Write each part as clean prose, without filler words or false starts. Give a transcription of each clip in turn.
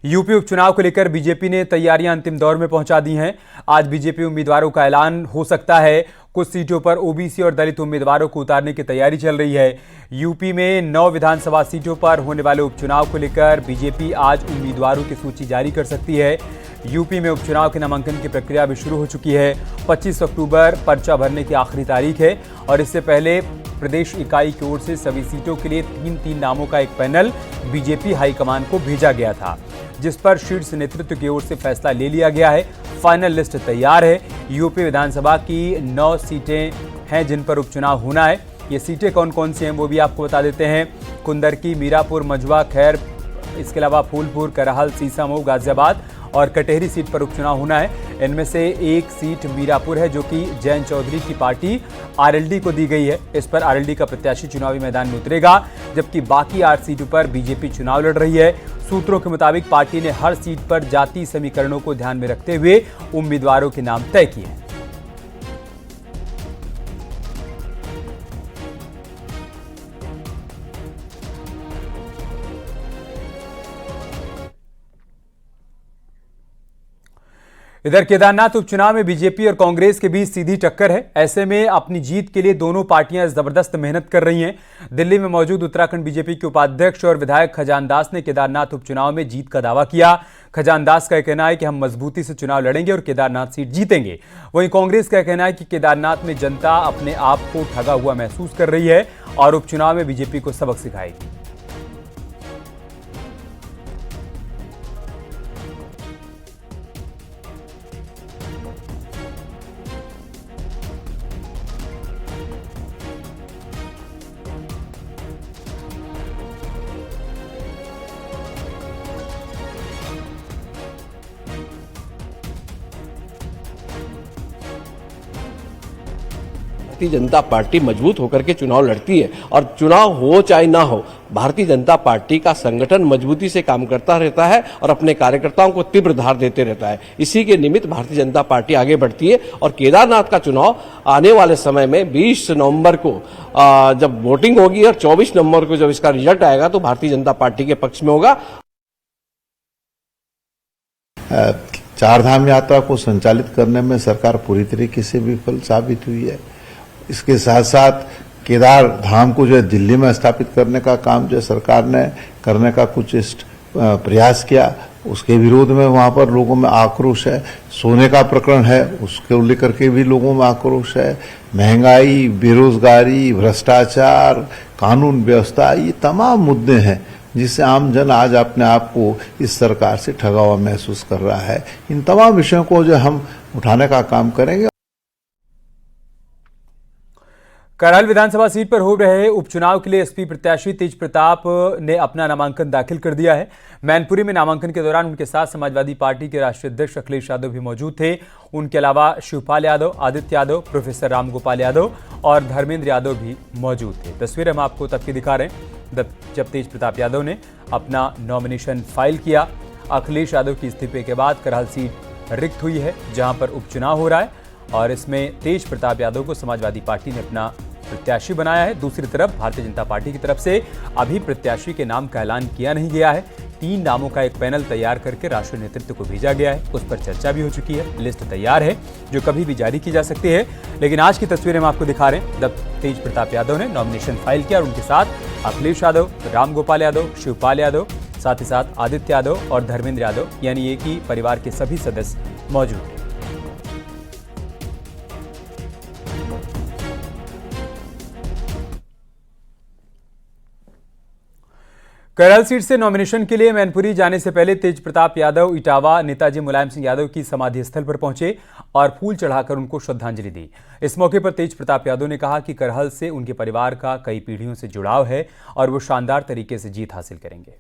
UP उपचुनाव को लेकर बीजेपी ने तैयारियां अंतिम दौर में पहुंचा दी हैं। आज बीजेपी उम्मीदवारों का ऐलान हो सकता है। कुछ सीटों पर ओबीसी और दलित उम्मीदवारों को उतारने की तैयारी चल रही है। यूपी में 9 विधानसभा सीटों पर होने वाले उपचुनाव को लेकर बीजेपी आज उम्मीदवारों की सूची जारी कर सकती है। यूपी में उपचुनाव के नामांकन की प्रक्रिया भी शुरू हो चुकी है। 25 अक्टूबर पर्चा भरने की आखिरी तारीख है और इससे पहले प्रदेश इकाई की ओर से सभी सीटों के लिए 3 नामों का एक पैनल बीजेपी हाईकमान को भेजा गया था, जिस पर शीर्ष नेतृत्व की ओर से फैसला ले लिया गया है। फाइनल लिस्ट तैयार है। यूपी विधानसभा की 9 सीटें हैं जिन पर उपचुनाव होना है। ये सीटें कौन कौन सी हैं वो भी आपको बता देते हैं। कुंदरकी, मीरापुर, मझवा, खैर, इसके अलावा फूलपुर, करहल, सीसामऊ, गाजियाबाद और कटेहरी सीट पर उपचुनाव होना है। इनमें से एक सीट मीरापुर है जो कि जयंत चौधरी की पार्टी आरएलडी को दी गई है। इस पर आरएलडी का प्रत्याशी चुनावी मैदान में उतरेगा, जबकि बाकी 8 सीटों पर बीजेपी चुनाव लड़ रही है। सूत्रों के मुताबिक पार्टी ने हर सीट पर जातीय समीकरणों को ध्यान में रखते हुए उम्मीदवारों के नाम तय किए हैं। इधर केदारनाथ उपचुनाव में बीजेपी और कांग्रेस के बीच सीधी टक्कर है। ऐसे में अपनी जीत के लिए दोनों पार्टियां जबरदस्त मेहनत कर रही हैं। दिल्ली में मौजूद उत्तराखंड बीजेपी के उपाध्यक्ष और विधायक खजान दास ने केदारनाथ उपचुनाव में जीत का दावा किया। खजान दास का कहना है कि हम मजबूती से चुनाव लड़ेंगे और केदारनाथ सीट जीतेंगे। वहीं कांग्रेस का कहना है कि केदारनाथ में जनता अपने आप को ठगा हुआ महसूस कर रही है और उपचुनाव में बीजेपी को सबक सिखाएगी। भारतीय जनता पार्टी मजबूत होकर के चुनाव लड़ती है और चुनाव हो चाहे ना हो, भारतीय जनता पार्टी का संगठन मजबूती से काम करता रहता है और अपने कार्यकर्ताओं को तीव्र धार देते रहता है। इसी के निमित्त भारतीय जनता पार्टी आगे बढ़ती है और केदारनाथ का चुनाव आने वाले समय में 20 नवंबर को जब वोटिंग होगी और 24 नवंबर को जब इसका रिजल्ट आएगा तो भारतीय जनता पार्टी के पक्ष में होगा। चारधाम यात्रा को संचालित करने में सरकार पूरी तरीके से विफल साबित हुई है। इसके साथ साथ केदार धाम को जो है दिल्ली में स्थापित करने का काम जो सरकार ने करने का कुछ प्रयास किया, उसके विरोध में वहां पर लोगों में आक्रोश है। सोने का प्रकरण है, उसको लेकर के भी लोगों में आक्रोश है। महंगाई, बेरोजगारी, भ्रष्टाचार, कानून व्यवस्था, ये तमाम मुद्दे हैं जिससे आम जन आज अपने आप को इस सरकार से ठगा हुआ महसूस कर रहा है। इन तमाम विषयों को जो हम उठाने का काम करेंगे। करहल विधानसभा सीट पर हो रहे उपचुनाव के लिए एसपी प्रत्याशी तेज प्रताप ने अपना नामांकन दाखिल कर दिया है। मैनपुरी में नामांकन के दौरान उनके साथ समाजवादी पार्टी के राष्ट्रीय अध्यक्ष अखिलेश यादव भी मौजूद थे। उनके अलावा शिवपाल यादव, आदित्य यादव, प्रोफेसर रामगोपाल यादव और धर्मेंद्र यादव भी मौजूद थे। तस्वीरें हम आपको तब की दिखा रहे हैं जब तेज प्रताप यादव ने अपना नॉमिनेशन फाइल किया। अखिलेश यादव की इस्तीफे के बाद करहल सीट रिक्त हुई है, जहां पर उपचुनाव हो रहा है और इसमें तेज प्रताप यादव को समाजवादी पार्टी ने अपना प्रत्याशी बनाया है। दूसरी तरफ भारतीय जनता पार्टी की तरफ से अभी प्रत्याशी के नाम का ऐलान किया नहीं गया है। 3 नामों का एक पैनल तैयार करके राष्ट्रीय नेतृत्व को भेजा गया है, उस पर चर्चा भी हो चुकी है। लिस्ट तैयार है जो कभी भी जारी की जा सकती है। लेकिन आज की तस्वीरें हम आपको दिखा रहे हैं जब तेज प्रताप यादव ने नॉमिनेशन फाइल किया और उनके साथ अखिलेश यादव, रामगोपाल यादव, शिवपाल यादव, साथ ही साथ आदित्य यादव और धर्मेंद्र यादव, यानी एक ही परिवार के सभी सदस्य मौजूद थे। करहल सीट से नॉमिनेशन के लिए मैनपुरी जाने से पहले तेज प्रताप यादव इटावा नेताजी मुलायम सिंह यादव की समाधि स्थल पर पहुंचे और फूल चढ़ाकर उनको श्रद्धांजलि दी। इस मौके पर तेज प्रताप यादव ने कहा कि करहल से उनके परिवार का कई पीढ़ियों से जुड़ाव है और वो शानदार तरीके से जीत हासिल करेंगे।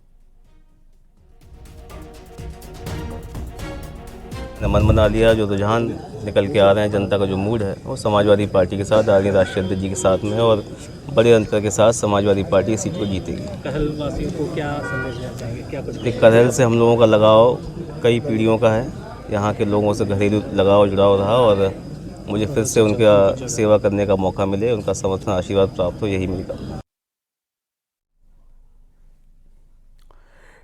नमन बना लिया, जो रुझान निकल के आ रहे हैं, जनता का जो मूड है वो समाजवादी पार्टी के साथ, आगे राष्ट्रीय अध्यक्ष जी के साथ में और बड़े अंतर के साथ समाजवादी पार्टी इस सीट को जीतेगी। करहल वासियों को क्या संदेश देना चाहेंगे? क्या कुछ करहल से हम लोगों का लगाव कई पीढ़ियों का है। यहाँ के लोगों से घरेलू लगाव जुड़ाव रहा और मुझे फिर से उनका सेवा करने का मौका मिले, उनका समर्थन आशीर्वाद प्राप्त हो, यही मिलेगा।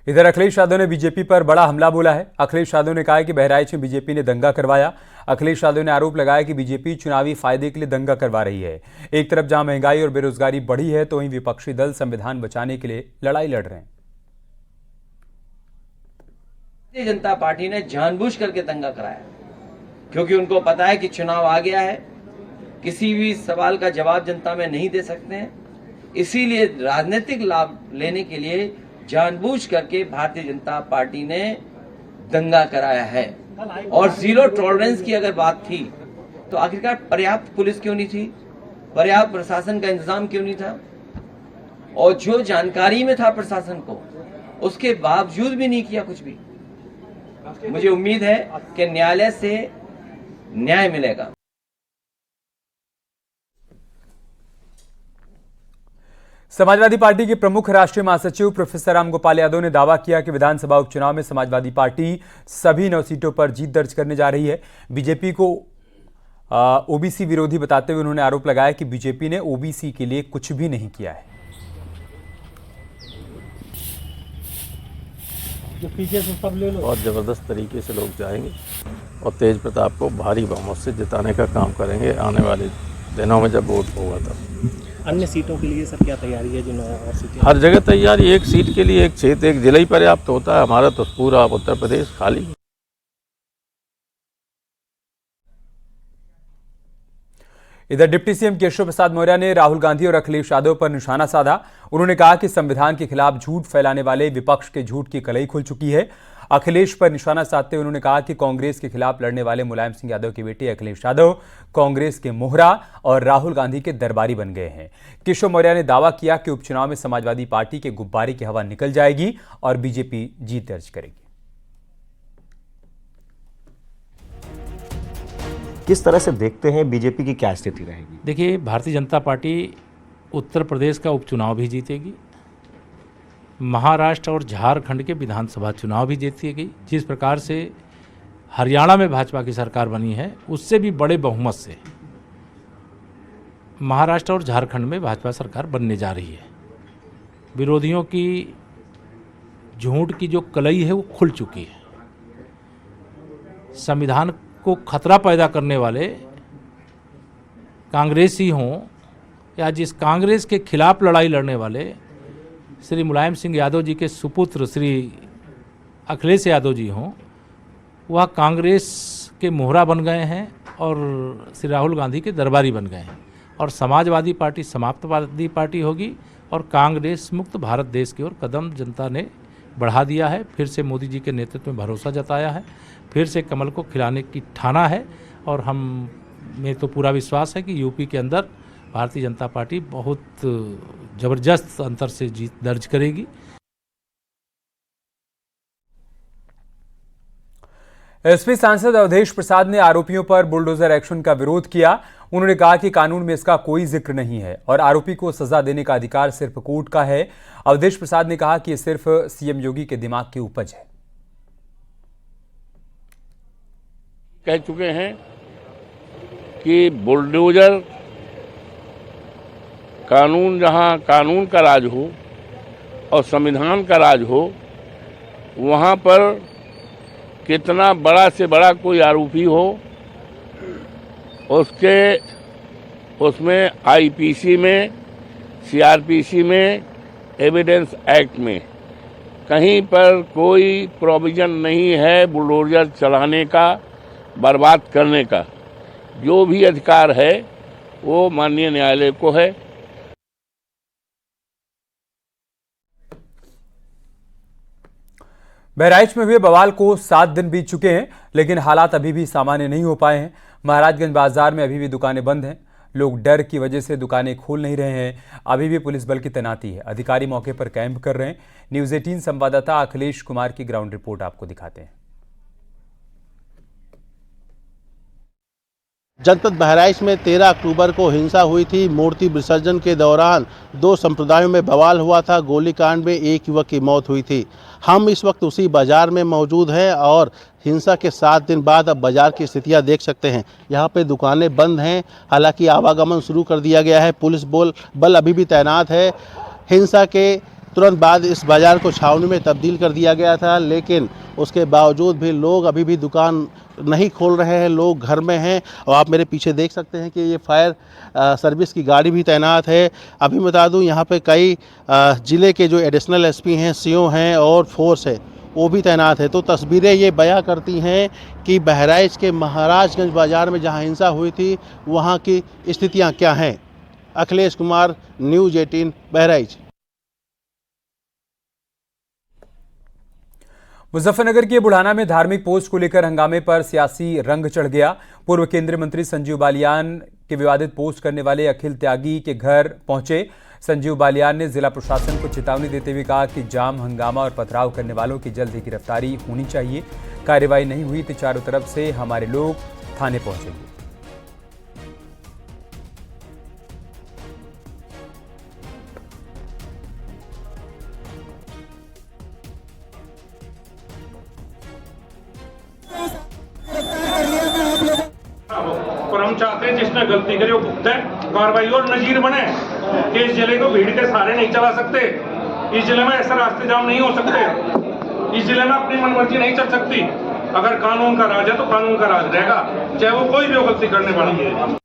इधर अखिलेश यादव ने बीजेपी पर बड़ा हमला बोला है। अखिलेश यादव ने कहा है कि बहराइच में बीजेपी ने दंगा करवाया। अखिलेश यादव ने आरोप लगाया कि बीजेपी चुनावी फायदे के लिए दंगा करवा रही है। एक तरफ जहां महंगाई और बेरोजगारी बढ़ी है तो वहीं विपक्षी दल संविधान बचाने के लिए लड़ाई लड़ रहे हैं। भारतीय जनता पार्टी ने जानबूझ करके दंगा कराया क्योंकि उनको पता है कि चुनाव आ गया है, किसी भी सवाल का जवाब जनता में नहीं दे सकते हैं। इसीलिए राजनीतिक लाभ लेने के लिए जानबूझ करके भारतीय जनता पार्टी ने दंगा कराया है। और जीरो टॉलरेंस की अगर बात थी तो आखिरकार पर्याप्त पुलिस क्यों नहीं थी, पर्याप्त प्रशासन का इंतजाम क्यों नहीं था, और जो जानकारी में था प्रशासन को उसके बावजूद भी नहीं किया कुछ भी। मुझे उम्मीद है कि न्यायालय से न्याय मिलेगा। समाजवादी पार्टी के प्रमुख राष्ट्रीय महासचिव प्रोफेसर राम गोपाल यादव ने दावा किया कि विधानसभा उपचुनाव में समाजवादी पार्टी सभी 9 सीटों पर जीत दर्ज करने जा रही है। बीजेपी को ओबीसी विरोधी बताते हुए उन्होंने आरोप लगाया कि बीजेपी ने ओबीसी के लिए कुछ भी नहीं किया है। बहुत ज़बरदस्त तरीके से लोग जाएंगे और तेज प्रताप को भारी बहुमत से जिताने का काम करेंगे आने वाले दिनों में जब वोट होगा तब। अन्य सीटों के लिए सर क्या तैयारी है? जो 9 और सीटें हर जगह तैयारी, एक सीट के लिए एक क्षेत्र, एक जिला ही पर्याप्त होता है। हमारा तो पूरा उत्तर प्रदेश खाली। इधर डिप्टी सीएम केशव प्रसाद मौर्य ने राहुल गांधी और अखिलेश यादव पर निशाना साधा। उन्होंने कहा कि संविधान के खिलाफ झूठ फैलाने वाले विपक्ष के झूठ की कलई खुल चुकी है। अखिलेश पर निशाना साधते हुए उन्होंने कहा कि कांग्रेस के खिलाफ लड़ने वाले मुलायम सिंह यादव के बेटे अखिलेश यादव कांग्रेस के मोहरा और राहुल गांधी के दरबारी बन गए हैं। केशव मौर्य ने दावा किया कि उपचुनाव में समाजवादी पार्टी के गुब्बारे की हवा निकल जाएगी और बीजेपी जीत दर्ज करेगी। किस तरह से देखते हैं बीजेपी की क्या स्थिति रहेगी? देखिए, भारतीय जनता पार्टी उत्तर प्रदेश का उपचुनाव भी जीतेगी, महाराष्ट्र और झारखंड के विधानसभा चुनाव भी जीतेगी। जिस प्रकार से हरियाणा में भाजपा की सरकार बनी है उससे भी बड़े बहुमत से महाराष्ट्र और झारखंड में भाजपा सरकार बनने जा रही है। विरोधियों की झूठ की जो कलई है वो खुल चुकी है। संविधान को खतरा पैदा करने वाले कांग्रेसी हों या जिस कांग्रेस के खिलाफ लड़ाई लड़ने वाले श्री मुलायम सिंह यादव जी के सुपुत्र श्री अखिलेश यादव जी हों, वह कांग्रेस के मोहरा बन गए हैं और श्री राहुल गांधी के दरबारी बन गए हैं। और समाजवादी पार्टी समाप्तवादी पार्टी होगी और कांग्रेस मुक्त भारत देश की ओर कदम जनता ने बढ़ा दिया है। फिर से मोदी जी के नेतृत्व में भरोसा जताया है, फिर से कमल को खिलाने की ठाना है। और हम में तो पूरा विश्वास है कि यूपी के अंदर भारतीय जनता पार्टी बहुत जबरदस्त अंतर से जीत दर्ज करेगी। एसपी सांसद अवधेश प्रसाद ने आरोपियों पर बुलडोजर एक्शन का विरोध किया। उन्होंने कहा कि कानून में इसका कोई जिक्र नहीं है और आरोपी को सजा देने का अधिकार सिर्फ कोर्ट का है। अवधेश प्रसाद ने कहा कि यह सिर्फ सीएम योगी के दिमाग की उपज है। कह चुके हैं कि बुलडोजर कानून, जहां कानून का राज हो और संविधान का राज हो, वहां पर कितना बड़ा से बड़ा कोई आरोपी हो उसमें आईपीसी में, सीआरपीसी में, एविडेंस एक्ट में कहीं पर कोई प्रोविजन नहीं है बुलडोजर चलाने का, बर्बाद करने का। जो भी अधिकार है वो माननीय न्यायालय को है। बहराइच में हुए बवाल को 7 दिन बीत चुके हैं, लेकिन हालात अभी भी सामान्य नहीं हो पाए हैं। महाराजगंज बाजार में अभी भी दुकानें बंद हैं। लोग डर की वजह से दुकानें खोल नहीं रहे हैं। अभी भी पुलिस बल की तैनाती है। अधिकारी मौके पर कैंप कर रहे हैं। न्यूज़ 18 संवाददाता अखिलेश कुमार की ग्राउंड रिपोर्ट आपको दिखाते हैं। जनपद बहराइच में 13 अक्टूबर को हिंसा हुई थी। मूर्ति विसर्जन के दौरान 2 संप्रदायों में बवाल हुआ था। गोलीकांड में एक युवक की मौत हुई थी। हम इस वक्त उसी बाजार में मौजूद हैं और हिंसा के 7 दिन बाद अब बाजार की स्थितियां देख सकते हैं। यहां पे दुकानें बंद हैं, हालांकि आवागमन शुरू कर दिया गया है। पुलिस बल अभी भी तैनात है। हिंसा के तुरंत बाद इस बाज़ार को छावनी में तब्दील कर दिया गया था, लेकिन उसके बावजूद भी लोग अभी भी दुकान नहीं खोल रहे हैं, लोग घर में हैं। और आप मेरे पीछे देख सकते हैं कि ये फायर सर्विस की गाड़ी भी तैनात है। अभी बता दूं यहाँ पे कई ज़िले के जो एडिशनल एसपी हैं, सीओ हैं और फोर्स है वो भी तैनात है। तो तस्वीरें ये बयां करती हैं कि बहराइच के महाराजगंज बाज़ार में जहां हिंसा हुई थी वहां की स्थितियां क्या हैं। अखिलेश कुमार, न्यूज़ 18, बहराइच। मुजफ्फरनगर के बुढ़ाना में धार्मिक पोस्ट को लेकर हंगामे पर सियासी रंग चढ़ गया। पूर्व केंद्रीय मंत्री संजीव बालियान के विवादित पोस्ट करने वाले अखिल त्यागी के घर पहुंचे। संजीव बालियान ने जिला प्रशासन को चेतावनी देते हुए कहा कि जाम, हंगामा और पथराव करने वालों की जल्द ही गिरफ्तारी होनी चाहिए। कार्रवाई नहीं हुई तो चारों तरफ से हमारे लोग थाने पहुंचेंगे। पर हम चाहते हैं जिसने गलती करी वो भुगते, कार्रवाई और नजीर बने कि इस जिले को भीड़ के सहारे नहीं चला सकते। इस जिले में ऐसे रास्ते जाम नहीं हो सकते। इस जिले में अपनी मनमर्जी नहीं चल सकती। अगर कानून का राज है तो कानून का राज रहेगा, चाहे वो कोई भी गलती करने वाली है।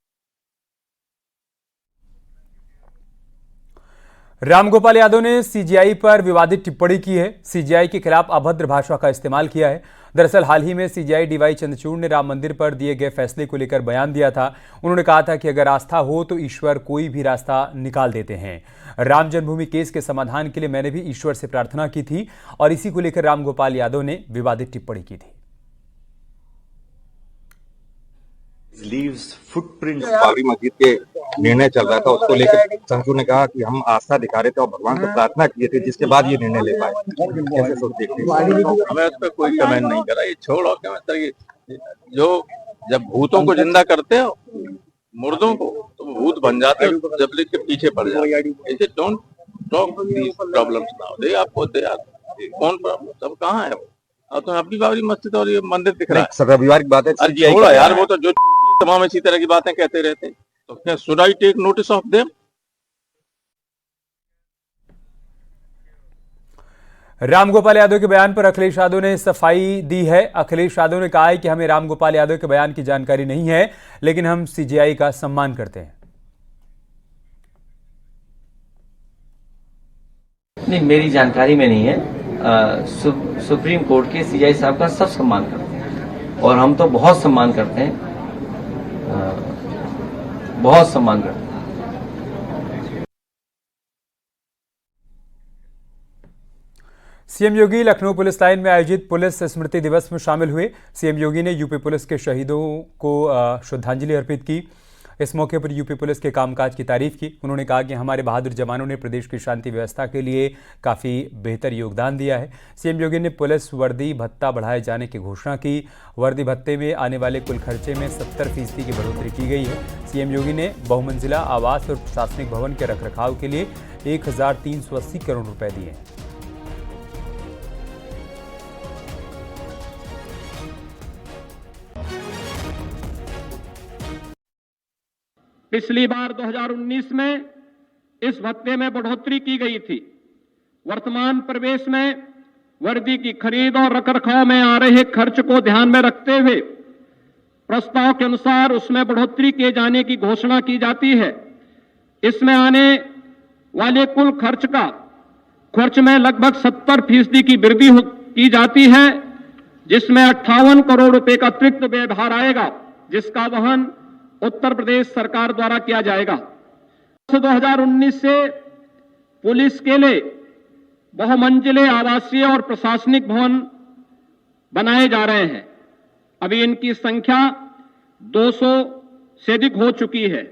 रामगोपाल यादव ने सीजेआई पर विवादित टिप्पणी की है। सीजेआई के खिलाफ अभद्र भाषा का इस्तेमाल किया है। दरअसल हाल ही में सीजेआई डीवाई चंद्रचूड़ ने राम मंदिर पर दिए गए फैसले को लेकर बयान दिया था। उन्होंने कहा था कि अगर आस्था हो तो ईश्वर कोई भी रास्ता निकाल देते हैं। राम जन्मभूमि केस के समाधान के लिए मैंने भी ईश्वर से प्रार्थना की थी और इसी को लेकर रामगोपाल यादव ने विवादित टिप्पणी की थी। लीव्स फुटप्रिंट बाबरी मस्जिद के निर्णय चल रहा था, उसको लेकर चंद्रचूड़ ने कहा कि हम आस्था दिखा रहे थे और भगवान से प्रार्थना किए थे, जिसके बाद ये निर्णय ले पाए। कैसे सोचते हैं? हमें उस पर कोई कमेंट नहीं करा। ये छोड़ो कमेंट। जो जब भूतों को जिंदा करते हो, मुर्दों को, तो भूत बन जाते हो, जब के पीछे पड़ जाते। ऐसे don't talk these problems now. दे आपको दे कौन प्रॉब्लम, सब कहाँ है वो? अब तो अपनी बाबरी मस्जिद और ये मंदिर दिख रहा है। सब रविवार की बात है। छोड़ा यार, वो तो जो तमाम इसी तरह की बातें कहते रहते हैं। तो क्या should I take notice of them? Ramgopal Yadav के बयान पर अखिलेश यादव ने सफाई दी है। अखिलेश यादव ने कहा है कि हमें रामगोपाल यादव के बयान की जानकारी नहीं है, लेकिन हम सीजेआई का सम्मान करते हैं। नहीं, मेरी जानकारी में नहीं है। सुप्रीम कोर्ट के सीजेआई साहब का सब सम्मान करते हैं और हम तो बहुत सम्मान करते हैं, बहुत सम्मान करते हैं। CM Yogi Lucknow police line में आयोजित पुलिस स्मृति दिवस में शामिल हुए। सीएम योगी ने यूपी पुलिस के शहीदों को श्रद्धांजलि अर्पित की। इस मौके पर यूपी पुलिस के कामकाज की तारीफ की। उन्होंने कहा कि हमारे बहादुर जवानों ने प्रदेश की शांति व्यवस्था के लिए काफ़ी बेहतर योगदान दिया है। सीएम योगी ने पुलिस वर्दी भत्ता बढ़ाए जाने की घोषणा की। वर्दी भत्ते में आने वाले कुल खर्चे में 70% की बढ़ोतरी की गई है। सीएम योगी ने बहुमंजिला आवास और प्रशासनिक भवन के रखरखाव के लिए 1380 करोड़ रुपए दिए हैं। पिछली बार 2019 में इस भत्ते में बढ़ोतरी की गई थी। वर्तमान प्रवेश में वर्दी की खरीद और रखरखाव में आ रहे खर्च को ध्यान में रखते हुए प्रस्ताव के अनुसार उसमें बढ़ोतरी किए जाने की घोषणा की जाती है। इसमें आने वाले कुल खर्च में लगभग 70% की वृद्धि की जाती है, जिसमें 58 करोड़ रुपए का अतिरिक्त व्ययभार आएगा, जिसका वहन उत्तर प्रदेश सरकार द्वारा किया जाएगा। 2019 से पुलिस के लिए बहुमंजिले आवासीय और प्रशासनिक भवन बनाए जा रहे हैं। अभी इनकी संख्या 200 से अधिक हो चुकी है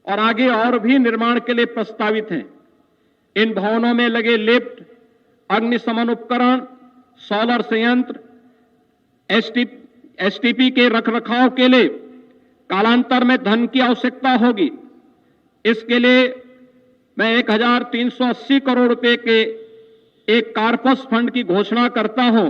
और आगे और भी निर्माण के लिए प्रस्तावित हैं। इन भवनों में लगे लिफ्ट, अग्निशमन उपकरण, सोलर संयंत्र, एसटीपी के रखरखाव के लिए कालांतर में धन की आवश्यकता होगी। इसके लिए मैं 1380 करोड़ रुपए के एक कारपस फंड की घोषणा करता हूं।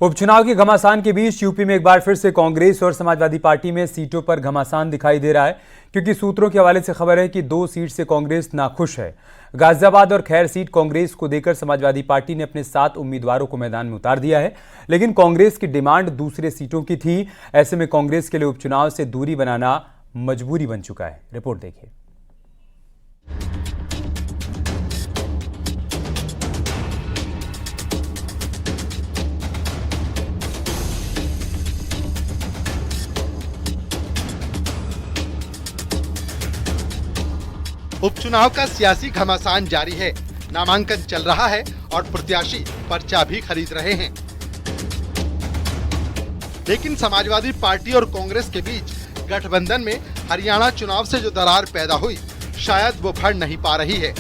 उपचुनाव के घमासान के बीच यूपी में एक बार फिर से कांग्रेस और समाजवादी पार्टी में सीटों पर घमासान दिखाई दे रहा है। क्योंकि सूत्रों के हवाले से खबर है कि 2 सीट से कांग्रेस नाखुश है। गाजियाबाद और खैर सीट कांग्रेस को देकर समाजवादी पार्टी ने अपने 7 उम्मीदवारों को मैदान में उतार दिया है, लेकिन कांग्रेस की डिमांड दूसरे सीटों की थी। ऐसे में कांग्रेस के लिए उपचुनाव से दूरी बनाना मजबूरी बन चुका है। रिपोर्ट देखिए। उपचुनाव का सियासी घमासान जारी है। नामांकन चल रहा है और प्रत्याशी पर्चा भी खरीद रहे हैं, लेकिन समाजवादी पार्टी और कांग्रेस के बीच गठबंधन में हरियाणा चुनाव से जो दरार पैदा हुई, शायद वो भर नहीं पा रही है।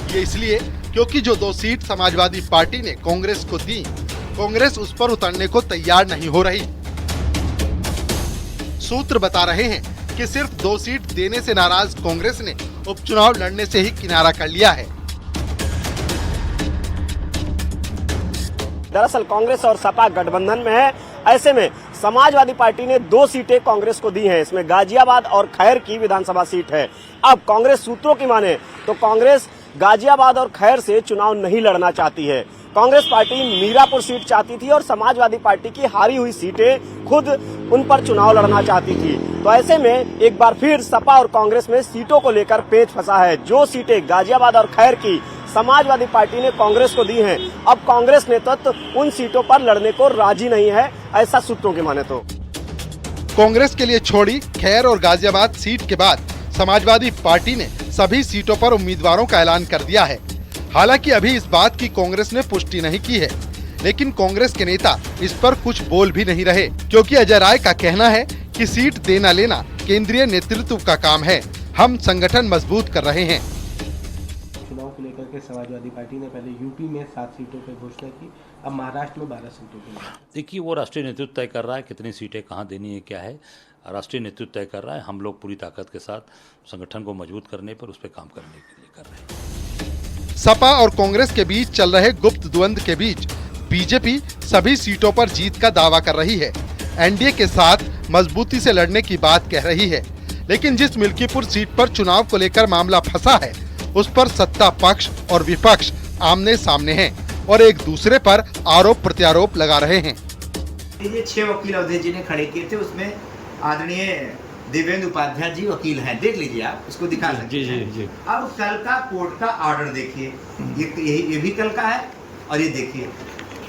ये इसलिए क्योंकि जो 2 सीट समाजवादी पार्टी ने कांग्रेस को दी, कांग्रेस उस पर उतरने को तैयार नहीं हो रही। सूत्र बता रहे हैं कि सिर्फ 2 सीट देने से नाराज कांग्रेस ने उपचुनाव लड़ने से ही किनारा कर लिया है। दरअसल कांग्रेस और सपा गठबंधन में है। ऐसे में समाजवादी पार्टी ने 2 सीटें कांग्रेस को दी हैं। इसमें गाजियाबाद और खैर की विधानसभा सीट है। अब कांग्रेस सूत्रों की माने तो कांग्रेस गाजियाबाद और खैर से चुनाव नहीं लड़ना चाहती है। कांग्रेस पार्टी मीरापुर सीट चाहती थी और समाजवादी पार्टी की हारी हुई सीटें खुद उन पर चुनाव लड़ना चाहती थी। तो ऐसे में एक बार फिर सपा और कांग्रेस में सीटों को लेकर पेच फंसा है। जो सीटें गाजियाबाद और खैर की समाजवादी पार्टी ने कांग्रेस को दी हैं, अब कांग्रेस नेतृत्व उन सीटों पर लड़ने को राजी नहीं है, ऐसा सूत्रों की माने तो। कांग्रेस के लिए छोड़ी खैर और गाजियाबाद सीट के बाद समाजवादी पार्टी ने सभी सीटों पर उम्मीदवारों का ऐलान कर दिया है। हालांकि अभी इस बात की कांग्रेस ने पुष्टि नहीं की है, लेकिन कांग्रेस के नेता इस पर कुछ बोल भी नहीं रहे, क्योंकि अजय राय का कहना है कि सीट देना लेना केंद्रीय नेतृत्व का काम है। हम संगठन मजबूत कर रहे हैं। चुनाव को लेकर के समाजवादी पार्टी ने पहले यूपी में 7 सीटों पर घोषणा की, अब महाराष्ट्र में 12 सीटों पर। देखिए, वो राष्ट्रीय नेतृत्व तय कर रहा है कितनी सीटें कहाँ देनी है, क्या है। राष्ट्रीय नेतृत्व तय कर रहा है। हम लोग पूरी ताकत के साथ संगठन को मजबूत करने पर, उस पर काम करने के लिए कर रहे हैं। सपा और कांग्रेस के बीच चल रहे गुप्त द्वंद्व के बीच बीजेपी सभी सीटों पर जीत का दावा कर रही है। एनडीए के साथ मजबूती से लड़ने की बात कह रही है, लेकिन जिस मिल्कीपुर सीट पर चुनाव को लेकर मामला फंसा है, उस पर सत्ता पक्ष और विपक्ष आमने सामने हैं और एक दूसरे पर आरोप प्रत्यारोप लगा रहे हैं। ये 6 वकील अवधेश जी ने खड़े किए थे, उसमें आदरणीय देवेंद्र उपाध्याय जी वकील हैं, देख लीजिए आप, उसको दिखा सकते हैं। जी। अब कल का कोर्ट का ऑर्डर देखिए, ये भी कल का है, और ये देखिए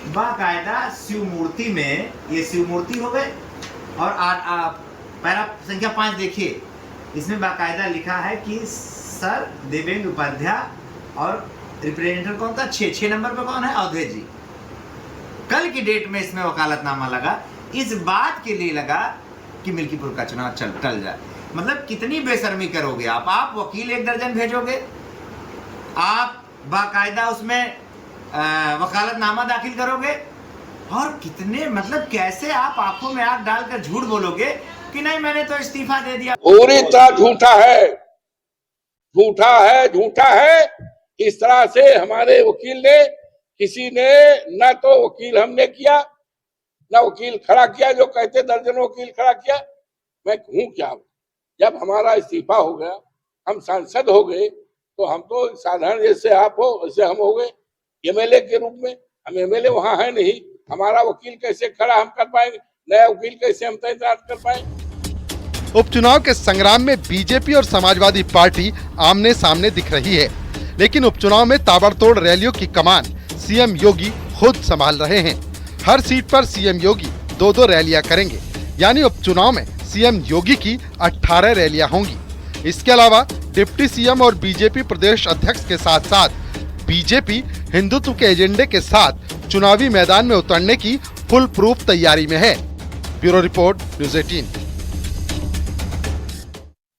बाकायदा शिव मूर्ति में, ये शिव मूर्ति हो गए, और पैरा संख्या 5 देखिए, इसमें बाकायदा लिखा है कि सर देवेंद्र उपाध्याय, और रिप्रेजेंटेटिव कौन था, 6 नंबर पे कौन है, अवधेश जी। कल की डेट में इसमें वकालतनामा लगा, इस बात के लिए लगा कि मिल्कीपुर का चुनाव टल जाए। मतलब कितनी बेशर्मी करोगे आप वकील 1 दर्जन भेजोगे, आप बाकायदा उसमें वकालतनामा दाखिल करोगे, और कितने मतलब कैसे आप आंखों में आंख डालकर झूठ बोलोगे कि नहीं मैंने तो इस्तीफा दे दिया। पूरी तरह झूठा है, झूठा है, झूठा है। इस तरह से हमारे वकील ने, किसी ने न तो वकील हमने किया, न वकील खड़ा किया, जो कहते दर्जनों वकील खड़ा किया। मैं हूँ क्या? जब हमारा इस्तीफा हो गया, हम सांसद हो गए, तो हम तो साधारण जैसे आप हो वैसे हम हो गए एमएलए के रूप में। हम एमएलए वहाँ है नहीं, हमारा वकील कैसे खड़ा हम कर पाएंगे, नया वकील कैसे हम तैनात कर पाएंगे। उपचुनाव के संग्राम में बीजेपी और समाजवादी पार्टी आमने सामने दिख रही है, लेकिन उपचुनाव में ताबड़तोड़ रैलियों की कमान सीएम योगी खुद संभाल रहे हैं। हर सीट पर सीएम योगी 2-2 रैलियां करेंगे, यानी उपचुनाव में सीएम योगी की 18 रैलियां होंगी। इसके अलावा डिप्टी सीएम और बीजेपी प्रदेश अध्यक्ष के साथ साथ बीजेपी हिंदुत्व के एजेंडे के साथ चुनावी मैदान में उतरने की फुल प्रूफ तैयारी में है। Bureau report, news 18।